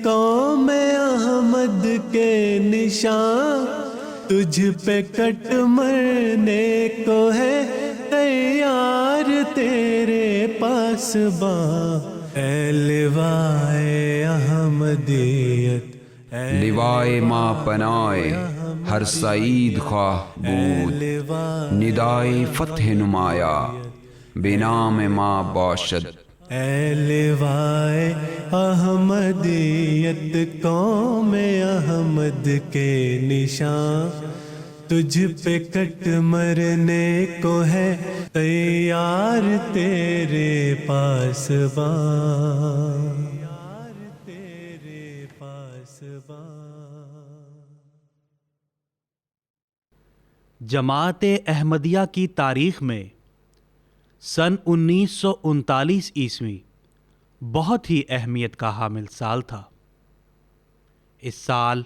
قوم احمد کے نشان، تجھ پہ کٹ مرنے کو ہے تیار تیرے پاسباں، اے لوائے احمدیت، لوائے ماں پنائے ہر سعید خواہ بود، ندائے فتح نمایا بنام ماں باشد۔ اے لوائے احمدیت قوم احمد کے نشان، تجھ پہ کٹ مرنے کو ہے تیار تیرے پاسباں، جماعت احمدیہ کی تاریخ میں سن 1939 عیسوی بہت ہی اہمیت کا حامل سال تھا۔ اس سال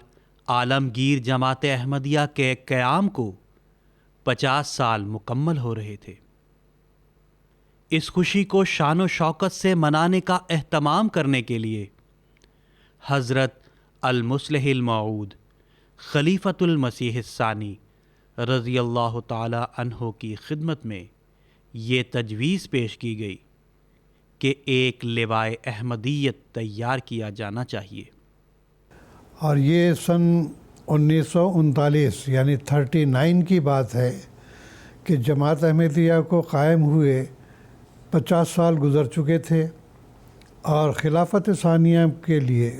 عالمگیر جماعت احمدیہ کے قیام کو 50 سال مکمل ہو رہے تھے۔ اس خوشی کو شان و شوکت سے منانے کا اہتمام کرنے کے لیے حضرت المصلح الموعود خلیفۃ المسیح الثانی رضی اللہ تعالی عنہ کی خدمت میں یہ تجویز پیش کی گئی کہ ایک لوائے احمدیت تیار کیا جانا چاہیے۔ اور یہ سن 1939 یعنی 39 کی بات ہے کہ جماعت احمدیہ کو قائم ہوئے 50 سال گزر چکے تھے، اور خلافت ثانیہ کے لیے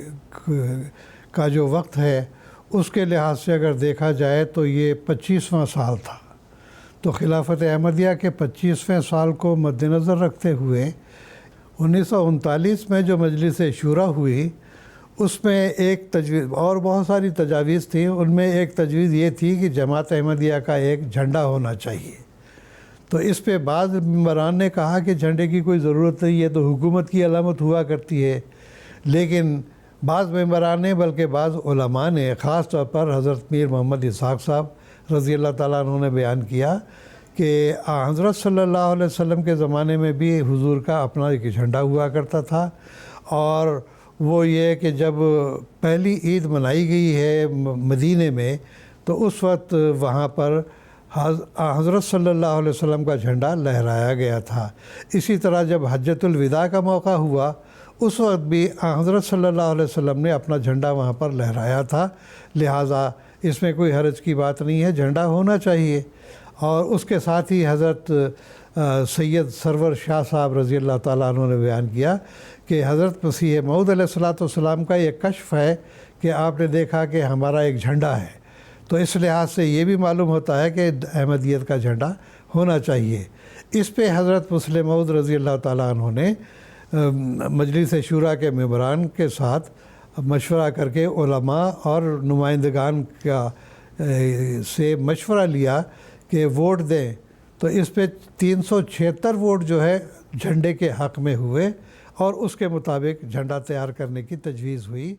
کا جو وقت ہے اس کے لحاظ سے اگر دیکھا جائے تو یہ 25واں سال تھا۔ تو خلافت احمدیہ کے 25ویں سال کو مد نظر رکھتے ہوئے 1939 میں جو مجلس شورا ہوئی، اس میں ایک تجویز اور بہت ساری تجاویز تھیں، ان میں ایک تجویز یہ تھی کہ جماعت احمدیہ کا ایک جھنڈا ہونا چاہیے۔ تو اس پہ بعض ممبران نے کہا کہ جھنڈے کی کوئی ضرورت نہیں ہے، تو حکومت کی علامت ہوا کرتی ہے، لیکن بعض ممبران نے بلکہ بعض علماء نے خاص طور پر حضرت میر محمد اسحاق صاحب رضی اللہ تعالیٰ عنہ نے بیان کیا کہ حضرت صلی اللہ علیہ وسلم کے زمانے میں بھی حضور کا اپنا ایک جھنڈا ہوا کرتا تھا، اور وہ یہ کہ جب پہلی عید منائی گئی ہے مدینے میں تو اس وقت وہاں پر حضرت صلی اللہ علیہ وسلم کا جھنڈا لہرایا گیا تھا۔ اسی طرح جب حجۃ الوداع کا موقع ہوا اس وقت بھی حضرت صلی اللہ علیہ وسلم نے اپنا جھنڈا وہاں پر لہرایا تھا، لہٰذا اس میں کوئی حرج کی بات نہیں ہے، جھنڈا ہونا چاہیے۔ اور اس کے ساتھ ہی حضرت سید سرور شاہ صاحب رضی اللہ تعالیٰ عنہ نے بیان کیا کہ حضرت مسیح موعود علیہ السلام کا یہ کشف ہے کہ آپ نے دیکھا کہ ہمارا ایک جھنڈا ہے، تو اس لحاظ سے یہ بھی معلوم ہوتا ہے کہ احمدیت کا جھنڈا ہونا چاہیے۔ اس پہ حضرت مسلم موعود رضی اللہ تعالیٰ عنہ نے مجلس شورا کے ممبران کے ساتھ مشورہ کر کے علماء اور نمائندگان کا سے مشورہ لیا کہ ووٹ دیں، تو اس پہ 376 ووٹ جو ہے جھنڈے کے حق میں ہوئے، اور اس کے مطابق جھنڈا تیار کرنے کی تجویز ہوئی۔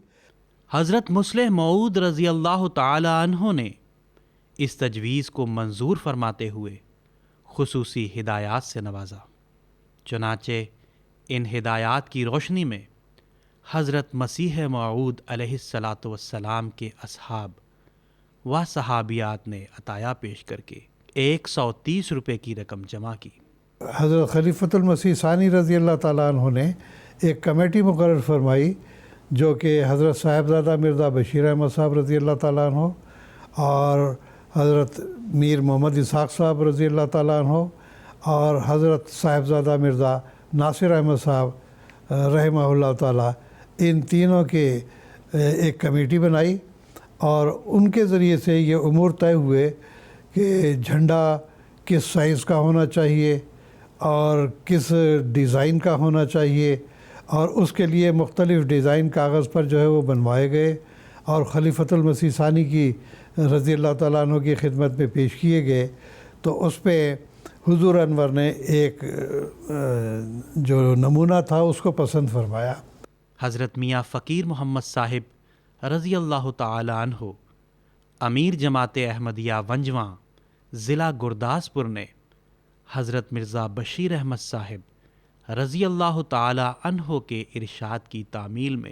حضرت مصلح موعود رضی اللہ تعالی عنہ نے اس تجویز کو منظور فرماتے ہوئے خصوصی ہدایات سے نوازا۔ چنانچہ ان ہدایات کی روشنی میں حضرت مسیح موعود علیہ السلام کے اصحاب و صحابیات نے عطایا پیش کر کے 130 روپے کی رقم جمع کی۔ حضرت خلیفۃ المسیح ثانی رضی اللہ تعالیٰ عنہ نے ایک کمیٹی مقرر فرمائی جو کہ حضرت صاحبزادہ مرزا بشیر احمد صاحب رضی اللہ تعالیٰ عنہ اور حضرت میر محمد اسحاق صاحب رضی اللہ تعالیٰ عنہ اور حضرت صاحبزادہ مرزا ناصر احمد صاحب رحمہ اللہ تعالیٰ، ان تینوں کے ایک کمیٹی بنائی، اور ان کے ذریعے سے یہ امور طے ہوئے کہ جھنڈا کس سائز کا ہونا چاہیے اور کس ڈیزائن کا ہونا چاہیے، اور اس کے لیے مختلف ڈیزائن کاغذ پر جو ہے وہ بنوائے گئے اور خلیفۃ المسیح ثانی کی رضی اللہ تعالیٰ عنہ کی خدمت میں پیش کیے گئے۔ تو اس پہ حضور انور نے ایک جو نمونہ تھا اس کو پسند فرمایا۔ حضرت میاں فقیر محمد صاحب رضی اللہ تعالی عنہ امیر جماعت احمدیہ ونجواں ضلع گرداسپور نے حضرت مرزا بشیر احمد صاحب رضی اللہ تعالی عنہ کے ارشاد کی تعمیل میں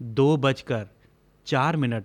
2:04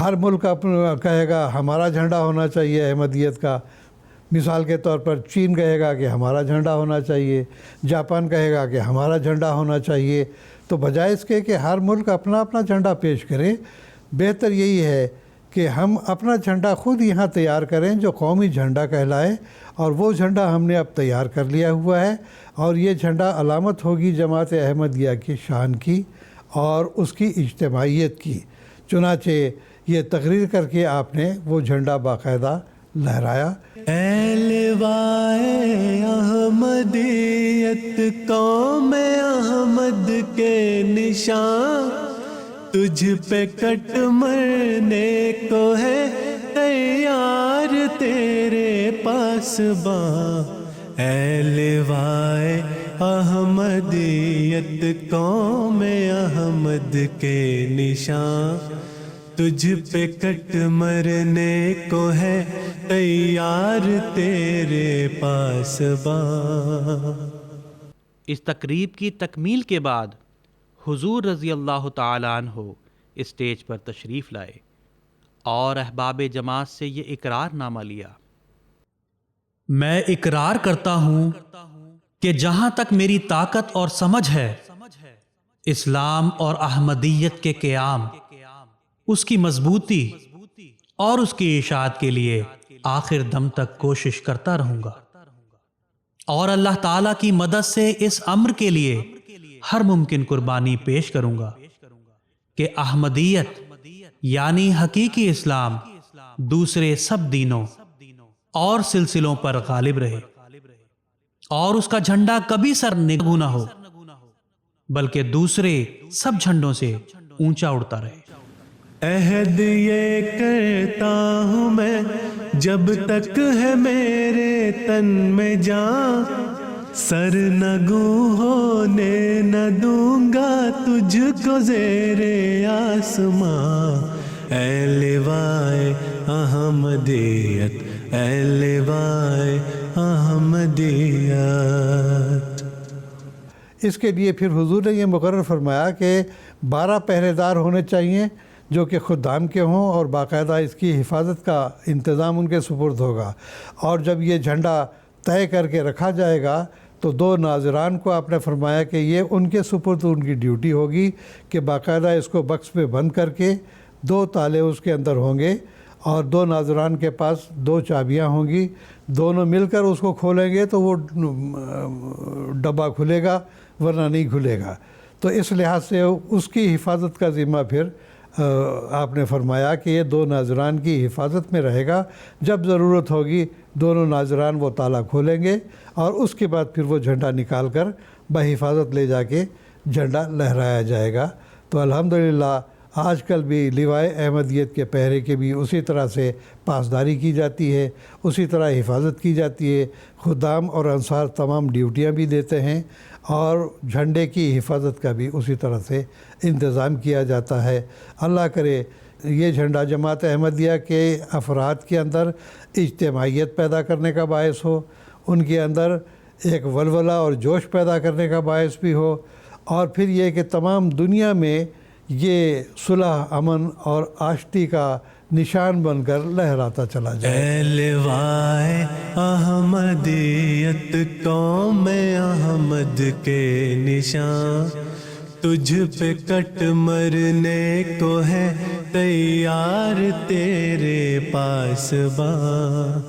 ہر ملک اپنا کہے گا ہمارا جھنڈا ہونا چاہیے احمدیت کا. مثال کے طور پر چین کہے گا کہ ہمارا جھنڈا ہونا چاہیے، جاپان کہے گا کہ ہمارا جھنڈا ہونا چاہیے. تو بجائے اس کے کہ ہر ملک اپنا اپنا جھنڈا پیش کرے، بہتر یہی ہے کہ ہم اپنا جھنڈا خود یہاں تیار کریں جو قومی جھنڈا کہلائے. اور وہ جھنڈا ہم نے اب تیار کر لیا ہوا ہے، اور یہ جھنڈا علامت ہوگی جماعت احمدیہ کی شان کی اور اس کی اجتماعیت کی. چنانچہ یہ تقریر کر کے آپ نے وہ جھنڈا باقاعدہ لہرایا. اے لوائے احمدیت قوم احمد کے نشان، تجھ پہ کٹ مرنے کو ہے تیار تیرے پاسباں. اے لوائے احمدیت قوم احمد کے نشان، تجھ پہ کٹ مرنے کو ہے تیار تیرے پاسباں. اس تقریب کی تکمیل کے بعد حضور رضی اللہ تعالیٰ عنہ اسٹیج پر تشریف لائے اور احباب جماعت سے یہ اقرار نامہ لیا. میں اقرار کرتا ہوں کہ جہاں تک میری طاقت اور سمجھ ہے، اسلام اور احمدیت کے قیام، اس کی مضبوطی اور اس کی اشاعت کے لیے آخر دم تک کوشش کرتا رہوں گا، اور اللہ تعالیٰ کی مدد سے اس امر کے لیے ہر ممکن قربانی پیش کروں گا کہ احمدیت یعنی حقیقی اسلام دوسرے سب دینوں اور سلسلوں پر غالب رہے، اور اس کا جھنڈا کبھی سر نگوں نہ ہو بلکہ دوسرے سب جھنڈوں سے اونچا اڑتا رہے. عہد یہ کرتا ہوں میں جب تک ہے میرے تن میں جان، سر نگوں ہونے نہ دوں گا تجھ کو زیر آسماں. اے لوائے احمدیت، اے لوائے احمدیت. اس کے لیے پھر حضور نے یہ مقرر فرمایا کہ 12 پہرے دار ہونے چاہیے جو کہ خدام کے ہوں، اور باقاعدہ اس کی حفاظت کا انتظام ان کے سپرد ہوگا. اور جب یہ جھنڈا طے کر کے رکھا جائے گا تو 2 ناظران کو آپ نے فرمایا کہ یہ ان کے سپرد ان کی ڈیوٹی ہوگی کہ باقاعدہ اس کو بکس میں بند کر کے 2 تالے اس کے اندر ہوں گے، اور 2 ناظران کے پاس 2 چابیاں ہوں گی. دونوں مل کر اس کو کھولیں گے تو وہ ڈبہ کھلے گا، ورنہ نہیں کھلے گا. تو اس لحاظ سے اس کی حفاظت کا ذمہ پھر آپ نے فرمایا کہ یہ 2 ناظران کی حفاظت میں رہے گا. جب ضرورت ہوگی دونوں ناظران وہ تالا کھولیں گے، اور اس کے بعد پھر وہ جھنڈا نکال کر بحفاظت لے جا کے جھنڈا لہرایا جائے گا. تو الحمدللہ آج کل بھی لیوائے احمدیت کے پہرے کے بھی اسی طرح سے پاسداری کی جاتی ہے، اسی طرح حفاظت کی جاتی ہے. خدام اور انصار تمام ڈیوٹیاں بھی دیتے ہیں، اور جھنڈے کی حفاظت کا بھی اسی طرح سے انتظام کیا جاتا ہے. اللہ کرے یہ جھنڈا جماعت احمدیہ کے افراد کے اندر اجتماعیت پیدا کرنے کا باعث ہو، ان کے اندر ایک ولولہ اور جوش پیدا کرنے کا باعث بھی ہو، اور پھر یہ کہ تمام دنیا میں یہ صلح، امن اور آشتی کا نشان بن کر لہراتا چلا جائے. اے لوائے احمدیت قوم احمد کے نشان، تجھ پہ کٹ مرنے کو ہے تیار تیرے پاسباں.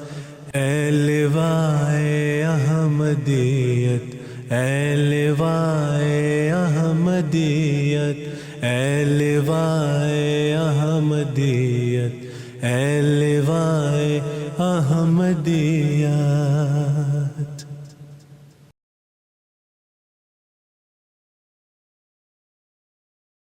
اے لوائے احمدیت، اے لوائے احمدیت، اے لوائے احمدیت، اے لوائے احمدیت.